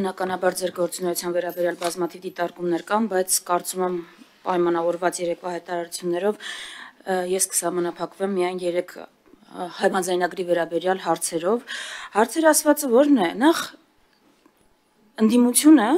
Բնականաբար ձեր գործունեության վերաբերյալ բազմաթիվ դիտարկումներ կան, բայց կարծում եմ պայմանավորված երեկվա հայտարարություններով ես կսահմանափակվեմ միայն 3 համաձայնագրի վերաբերյալ հարցերով։ Հարցերը ասվածը որն է, նախ ընդդիմությունը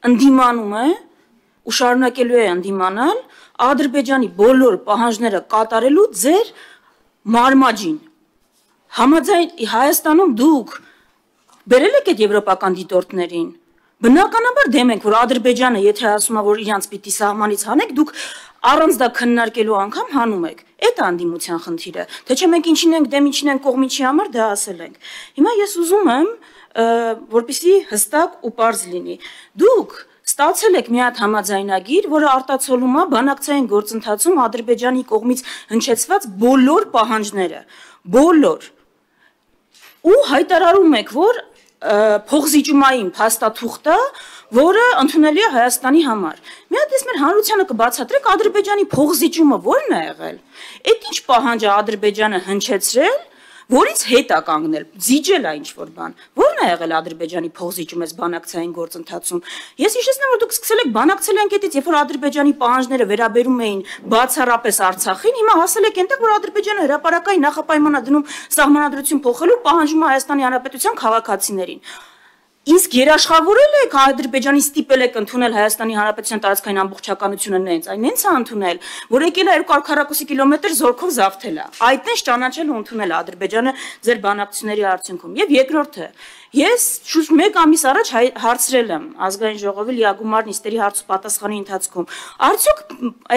ընդդիմանում է ու շարունակելու է ընդդիմանալ Ադրբեջանի բոլոր պահանջները կատարելու ձեր մարմաջին։ Համաձայն Հայաստանում դուք բերել եք այդ եվրոպական դիտորդներին։ Բնականաբար դեմ ենք, որ Ադրբեջանը, եթե ասում է, որ իրանց պիտի սահմանից հանեք, դուք առանց դա քննարկելու անգամ հանում եք։ Այդ է անդիմության խնդիրը։ Թե չէ մենք ինչին ենք դեմ, ինչին ենք կողմ, ինչի համար դա ասել ենք։ Հիմա ես ուզում եմ, որպեսզի հստակ ու պարզ լինի։ Դուք ստացել եք մի հատ համաձայնագիր, որը արտացոլում է բանակցային գործընթացում Ադրբեջանի կողմից հնչեցված բոլոր պահանջները, բոլոր։ Ու հայտարարում եք, որ փոխզիջումային փաստաթուղթը, որը ընդունելի է Հայաստանի համար։ Մի հատ էս մեր հանրությանը կբացատրեք Ադրբեջանի փոխզիջումը ո՞րն է եղել։ Այդ ինչ պահանջ է Ադրբեջանը հնչեցրել, որից հետ է կանգնել, զիջել է ինչ-որ բան։ Ո՞րն է եղել Ադրբեջանի փոխզիջում այս բանակցային գործընթացում։ Ես հիշեցնեմ, որ դուք սկսել եք բանակցել ենք այդից, երբ որ Ադրբեջանի պահանջները վերաբերում էին բացառապես Արցախին, հիմա հասել եք այնտեղ, որ Ադրբեջանը հրապարակային նախապայման է դնում սահմանադրություն փոխելու, պահանջում է Հայաստանի Հանրապետության քաղաքացիներին։ Իսկ երաշխավորել եք Ադրբեջանի ստիպել եք ընդունել Հայաստանի Հանրապետության տարածքային ամբողջականությունը նենց, այն նենց է ընդունել, որ եկել է 240 կիլոմետր զորքով զավթել է։ Այդ նենց ճանաչել ու ընդունել է Ադրբեջանը ձեր բանակցությունների արդյունքում։ Եվ երկրորդը, ես շուրջ 1 ամիս առաջ հարցրել եմ ազգային ժողովի լիագումար նիստերի հարց ու պատասխանի ընթացքում, արդյոք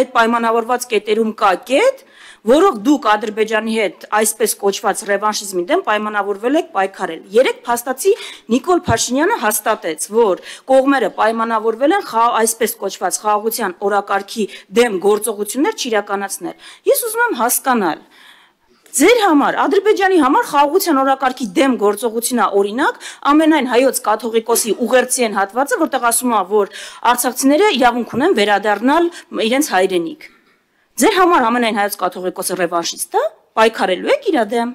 այդ պայմանավորված կետերում կա կետ, որով դուք Ադրբեջանի հետ այսպես կոչված ռևանշիզմի դեմ պայմանավորվել եք պայքարել։ 3 փաստացի Նիկոլ Փաշինյանը հաստատեց, որ կողմերը պայմանավորվել են այսպես կոչված խաղաղության օրակարգի դեմ գործողություններ չիրականացնել։ Ես ուզում եմ հասկանալ, ձեր համար, Ադրբեջանի համար խաղաղության օրակարգի դեմ գործողությունն է օրինակ, ամենայն հայոց կաթողիկոսի ուղերձի հատվածը, որտեղ ասում է, որ արցախցիները իրավունք ունեն վերադառնալ իրենց հայրենիք։ Ձեր համար ամենայն հայոց կաթողիկոսը ռևանշիստ է, պայքարելու եք իր դեմ։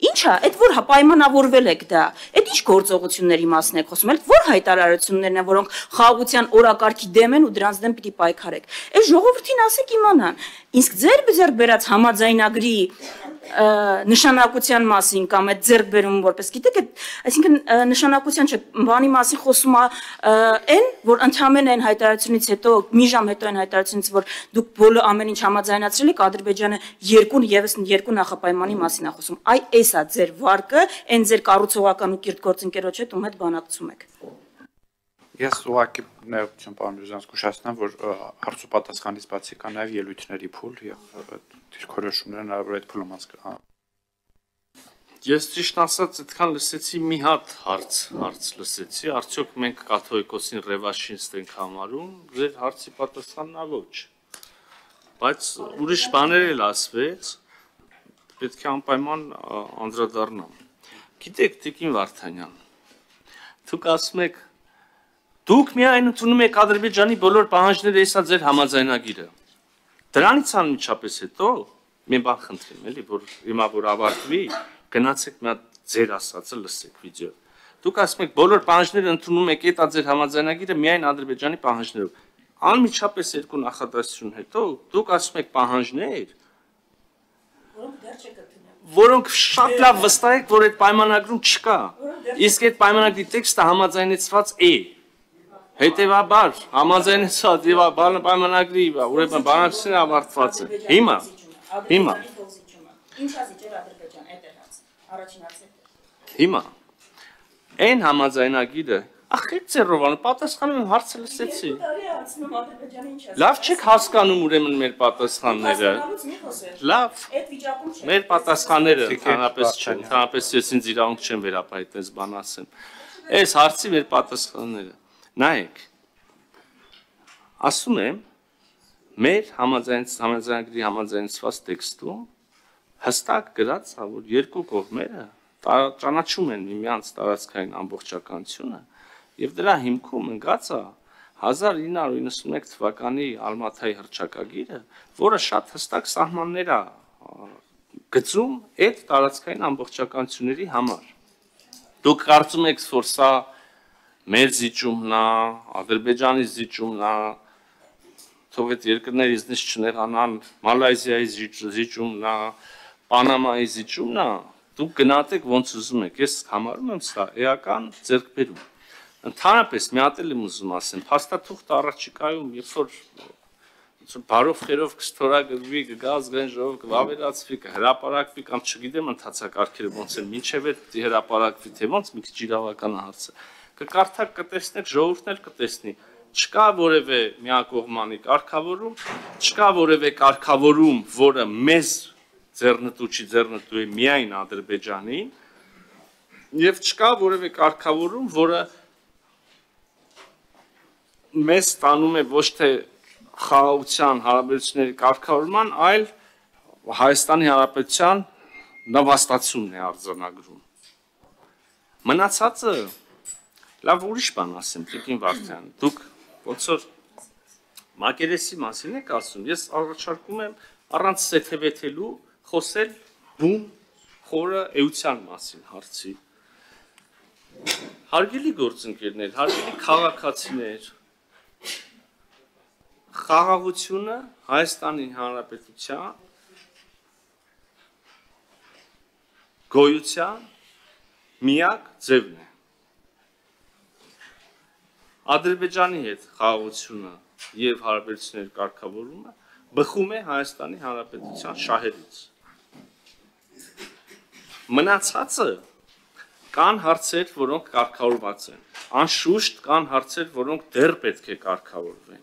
Ինչ է, այդ որ պայմանավորվել եք դա, այդ ինչ գործողությունների մասն եք խոսում, այդ որ հայտարարություններն են, որոնք խաղաղության օրակարգի դեմ են ու դրանց դեմ պիտի պայքարեք։ Այս ժողովրդին ասեք իմանան, իսկ ձեր ձեռք բերած համաձայնագրի նշանակության մասին կամ այդ ձեռքբերումը որպես գիտեք, այսինքն նշանակության չէ, բանի մասին խոսում է այն, որ ընդհանրեն այն հայտարարությունից հետո, մի ժամ հետո այն հայտարարությունից, որ դուք բոլոր ամեն ինչ համաձայնացրել եք, Ադրբեջանը եւս 2 նախապայմանի մասին է խոսում։ Այ էս է ձեր վարկը, այն ձեր կառուցողական ու կիրթ գործընկերոջ հետ ում հետ բանակցում եք։ Ես ուղղակի ներողություն պարոն Բյուզյանց կուշացնեմ, որ հարց ու պատասխանից բացի կա նաև ելույթների փուլ եւ դիրքորոշումները հնարավոր է այդ փուլում անցկացնել։ Ես ճիշտ ասած այդքան լսեցի մի հատ հարց լսեցի, արդյոք մենք կաթողիկոսին ռևանշիստ ենք համարում, ձեր հարցի պատասխանն է ոչ։ Բայց ուրիշ բաներ էլ ասվեց, պետք է անպայման անդրադառնամ։ Գիտեք, Տիկին Վարդանյան, դուք ասում եք դուք միայն ընդունում եք Ադրբեջանի բոլոր պահանջները, էսա ձեր համաձայնագիրը։ Դրանից անմիջապես հետո մի բան խնդրեմ, էլի, որ հիմա որ ավարտվի, գնացեք մի հատ ձեր ասածը լսեք վիդեո։ Դուք ասում եք բոլոր պահանջները ընդունում եք, էտա ձեր համաձայնագիրը միայն Ադրբեջանի պահանջներով։ Անմիջապես 2 նախադասություն հետո դուք ասում եք պահանջներ, որոնք շատ լավ վստահ եք, որ այդ պայմանագրում չկա։ Իսկ այդ պայմանագրի տեքստը համաձայնեցված է։ Հետևաբար համաձայնեցված եւ պայմանագրի ուրեմն բանակցությունը ավարտված է։ Հիմա Ինչա զիջել Ադրբեջան, այդ է հաց, առաջին հարցը։ Հիմա այն համաձայնագիրը, ախ այդ ծերովանը պատասխանում եմ հարցը լսեցի։ Լավ չեք հասկանում ուրեմն մեր պատասխանները։ Լավ։ Մեր պատասխանները ընդհանրապես ես ինձ իրավունք չեմ վերապահել այս բան ասեմ։ Այս հարցի մեր պատասխանները։ Նայեք, ասում եմ, մեր համաձայնագրի համաձայնեցված տեքստում հստակ գրած է, որ 2 կողմերը ճանաչում են միմյանց տարածքային ամբողջականությունը եւ դրա հիմքում ընկած է 1991 թվականի Ալմաթայի հռչակագիրը, որը շատ հստակ սահմաններ է գծում այդ տարածքային ամբողջականությունների համար։ Դուք կարծում եք, որ սա մեր զիջումն է, Ադրբեջանի զիջումն է, թող այդ երկրներից չնեղանան, Մալայզիայի զիջումն է, Պանամայի զիջումն է, դուք գնացեք ոնց ուզում եք, ես համարում եմ սա էական ձեռքբերում։ Ընդհանրապես մի հատ էլ եմ ուզում ասեմ, փաստաթուղթ առաջիկայում, երբ որ բարով խերով կստորագրվի, կգա ազգային ժողով, կվավերացվի, կհրապարակվի կամ չգիտեմ ընթացակարգերը ոնց են, մինչև այդ պիտի հրապարակվի, թե ոնց մի քիչ իրավական հարցը։ Կկարդաք, կտեսնեք, ժողովուրդն էլ կտեսնի։ Չկա որևէ միակողմանի կարգավորում, չկա որևէ կարգավորում, որը մեզ ձեռնտու ձեռնտու է միայն Ադրբեջանին, եւ չկա որևէ կարգավորում, որը մեզ տանում է ոչ թե խաղաղության հարաբերությունների կարգավորման, այլ Հայաստանի Հանրապետության նվաստացումն է արձանագրում։ Մնացածը լավ ուրիշ բան ասեմ, Տիկին Վարդյան, դուք ոնց որ մակերեսի մասին եք ասում, ես առաջարկում եմ առանց սեթևեթելու խոսել բուն խորը էության մասին հարցի։ Հարգելի գործընկերներ, հարգելի քաղաքացիներ, խաղաղությունը Հայաստանի Հանրապետության գոյության միակ ձևն է։ Ադրբեջանի հետ խաղաղությունը եւ հարաբերությունների կարգավորումը բխում է Հայաստանի Հանրապետության շահերից։ Մնացածը կան հարցեր, որոնք կարգավորված են։ Անշուշտ կան հարցեր, որոնք դեռ պետք է կարգավորվեն։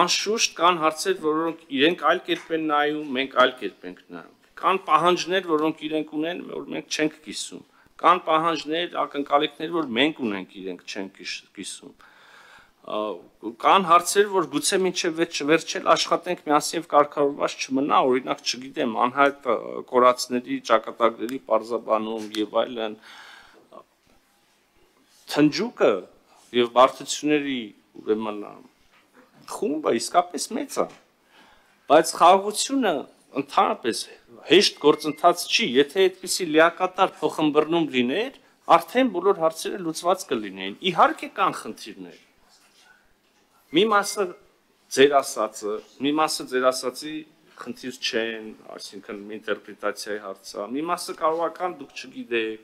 Անշուշտ կան հարցեր, որոնք իրենք այլ կերպ են նայում, մենք այլ կերպ ենք նայում։ Կան պահանջներ, որոնք իրենք ունեն, որ մենք չենք կիսում։ Կան պահանջներ, ակնկալիքներ, որ մենք ունենք, իրենք չեն կիսում։ Կան հարցեր, որ գուցե մինչև վերջել աշխատենք միասին եւ կարգավորված չմնա, օրինակ, չգիտեմ, անհայտ կորածների, ճակատագրերի պարզաբանում եւ այլն։ Թնջուկը եւ բարդությունների ուրեմն խումբը իսկապես մեծ է, բայց խաղաղությունը ընդհանրապես հեշտ գործընթաց չի, եթե այդպիսի լիակատար փոխըմբռնում լիներ, արդեն բոլոր հարցերը լուծված կլինեին։ Իհարկե կան խնդիրներ։ Մի մասը ձեր ասածը, մի մասը ձեր ասածի խնդիր չեն, այսինքն ինտերպրետացիայի հարց է, մի մասը կարողական դուք չգիտեք,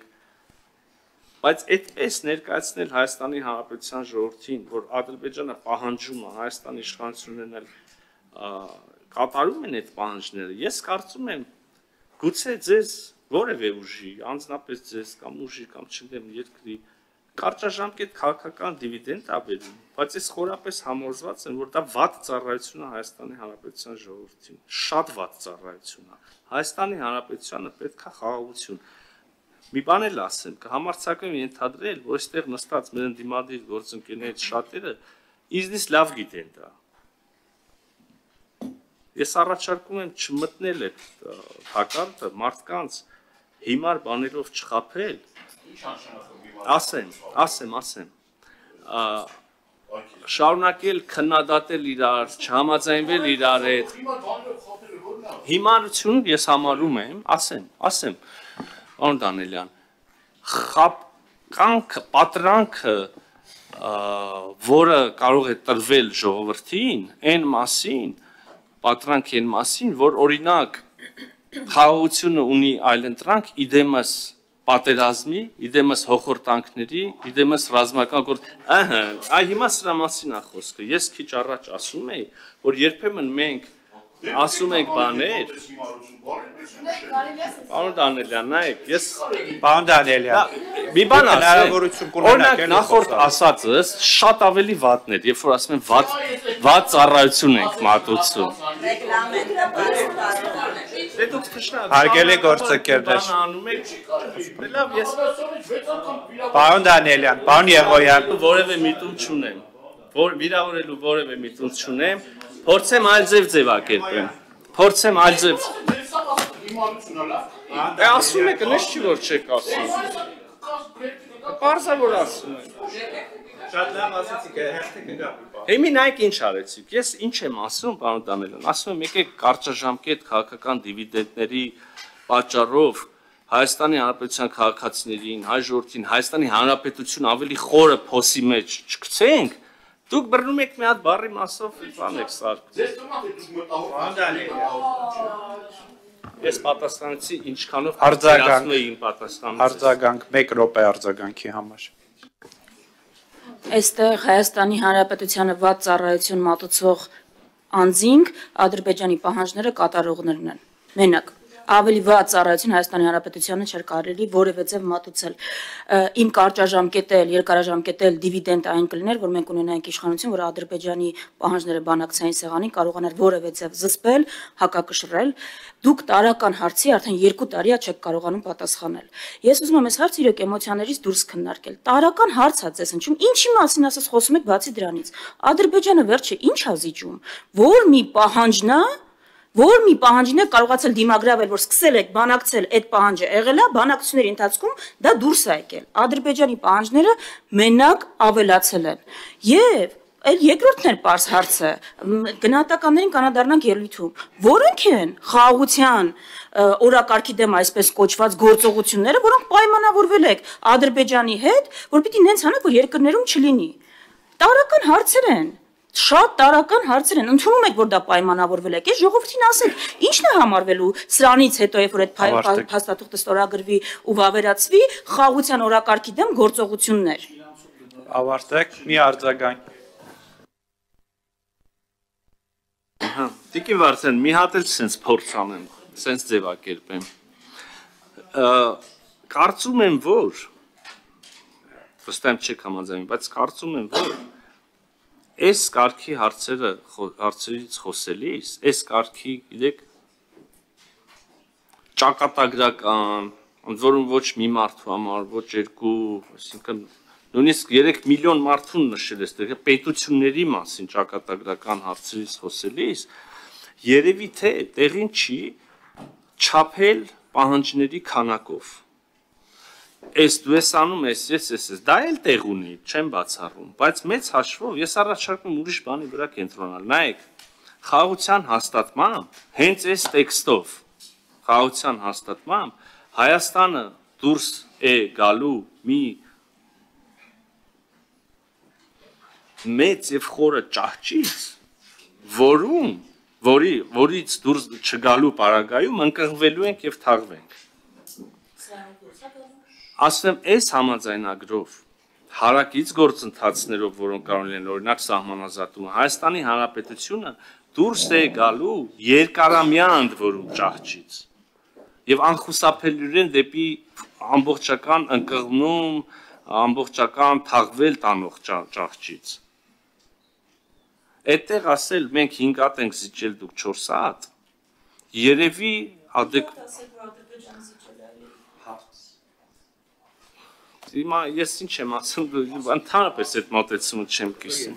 բայց այդպես ներկայացնել Հայաստանի Հանրապետության ժողովրդին, որ Ադրբեջանը պահանջում է Հայաստանի իշխանություններն կատարում են այդ պահանջները, ես կարծում եմ, գուցե ձեզ որևէ ուժի, անձնապես ձեզ կամ ուժի կամ չգիտեմ երկրի կարճաժամկետ քաղաքական դիվիդենդ աբերում, բայց ես խորապես համոզված եմ, որ դա վատ ծառայություն է Հայաստանի Հանրապետության ժողովրդին, շատ վատ ծառայություն է։ Հայաստանի Հանրապետությանը պետք է խաղաղություն։ Մի բան էլ ասեմ, կհամարձակվեմ ենթադրել, որ այստեղ նստած մեր ընդդիմադիր գործընկերներից շատերը իզնից լավ գիտեն դա։ Ես առաջարկում եմ չմտնել այդ հակառակը մարդկանց հիմար բաներով չխաբել։ Ասեմ, շարունակել քննադատել իրար, չհամաձայնվել իրար հետ։ Հիմարություն ես համարում եմ, ասեմ, պարոն Դանիելյան, խաբկանքը, պատրանքը, որը կարող է տրվել ժողովրդին, այն մասին, որ օրինակ խաղաղությունը ունի այլընտրանք իդեմս պատերազմի, իդեմս հոխորտանքների, իդեմս ռազմական գործ, հիմա սրա մասին է խոսքը, ես քիչ առաջ ասում էի, որ երբեմն մենք ասում ենք բաներ, պարոն Դանիելյան, նայեք, պարոն Դանիելյան, մի բան ասեմ, օրինակ նախորդ ասածս շատ ավելի վատն է, երբ որ ասում եմ վատ ծառայություն ենք մատուցում։ Հարգելի գործընկերներ, պարոն Դանիելյան, պարոն Եղոյան, որևէ միտում չունեմ, վիրավորելու որևէ միտում չունեմ, փորձեմ այլ ձևակերպեմ, փորձեմ այլ ձև։ Ասում եք, նշ չի որ չեք ասում։ Պարզա որ ասում եք։ Շատ լավ ասացիք, հերթեք նկատի։ Հիմի նայեք ինչ արեցիք։ Ես ինչ եմ ասում, պարոն Դանիելյան, ասում եմ եկեք կարճաժամկետ քաղաքական դիվիդենդների պատճառով Հայաստանի Հանրապետության քաղաքացիներին, հայ ժողովրդին, Հայաստանի Հանրապետություն ավելի խորը փոսի մեջ չգցենք, դուք բռնում եք մի հատ բառի մասով բան եք սարքում։ Ես պատասխանեցի ինչքանով արձագանք էի իմ պատասխանը։ Արձագանք 1 րոպե արձագանքի համար։ Այստեղ Հայաստանի Հանրապետությանը վատ ծառայություն մատուցող անձինք Ադրբեջանի պահանջները կատարողներն են։ Մենակ ավելի վատ ծառայություն Հայաստանի Հանրապետությանը չէր կարելի որևէ ձև մատուցել։ Իմ կարճաժամկետել, երկարաժամկետել դիվիդենդ այն կլիներ, որ մենք ունենայինք իշխանություն, որ Ադրբեջանի պահանջները բանակցային սեղանին կարողանար որևէ ձև զսպել, հակակշռել։ Դուք տարական հարցի արդեն 2 տարի չեք կարողանում պատասխանել։ Ես ուզում եմ այս հարցը իրոք էմոցիաներից դուրս քննարկել։ Տարական հարց է ձեզ հնչում, ինչի մասին ասես խոսում եք բացի դրանից։ Ադրբեջանը վերջը ինչ ա զիջում, որ մի պահանջն է, որ մի պահանջին է կարողացել դիմագրավել, որ սկսել եք բանակցել, այդ պահանջը եղել է, բանակցությունների ընթացքում դա դուրս է եկել։ Ադրբեջանի պահանջները մենակ ավելացել են։ Եվ այլ երկրորդն էլ պարզ հարցը, գնահատականներին կանադառնանք ելույթում, որոնք են խաղաղության օրակարգի դեմ այսպես կոչված գործողությունները, որոնք պայմանավորվել եք Ադրբեջանի հետ, որ պիտի նենց անեք, որ երկրներում չլինի։ Տարական հարցեր են։ Շատ տարական հարցեր են, ընդունում եք, որ դա պայմանավորվել եք, ես ժողովրդին ասեք, ինչն է համարվելու սրանից հետո, երբ որ այդ փաստաթուղթը ստորագրվի ու վավերացվի, խաղաղության օրակարգի դեմ գործողություններ։ Ավարտեք, մի արձագանք։ Տիկին Վարդան, մի հատ էլ սենց փորձ անեմ, սենց ձևակերպեմ։ Կարծում եմ, որ վստահ չեք համաձայնում, բայց կարծում եմ, որ այս կարգի հարցերից խոսելիս, այս կարգի, գիտեք, ճակատագրական, ընդ որում ոչ մի մարդու համար, ոչ երկու, այսինքն նույնիսկ 3 միլիոն մարդուն նշել ես, պետությունների մասին ճակատագրական հարցերից խոսելիս, երևի թե տեղին չի չափել պահանջների քանակով։ Ես դու ես անում ես, ես, դա էլ տեղ ունի, չեմ բացառում, բայց մեծ հաշվով ես առաջարկում ուրիշ բանի վրա կենտրոնալ։ Նայեք, խաղաղության հաստատմամբ, հենց այս տեքստով, խաղաղության հաստատմամբ Հայաստանը դուրս է գալու մի մեծ եւ խորը ճահճից, որից դուրս չգալու պարագայում ընկղվելու ենք եւ թաղվենք։ Ասեմ, այս համաձայնագրով հարակից գործընթացներով, որոնք կարող են օրինակ սահմանազատումը, Հայաստանի Հանրապետությունը դուրս է գալու երկարամյա ընդ որում ճահճից եւ անխուսափելիորեն դեպի ամբողջական ընկղմում, ամբողջական թաղվել տանող ճահճից։ Այդտեղ ասել մենք 5 հատ ենք զիջել, դուք 4 հատ, երևի Հիմա ես ինչ եմ ասում, ընդհանրապես այդ մոտեցումը չեմ կիսում։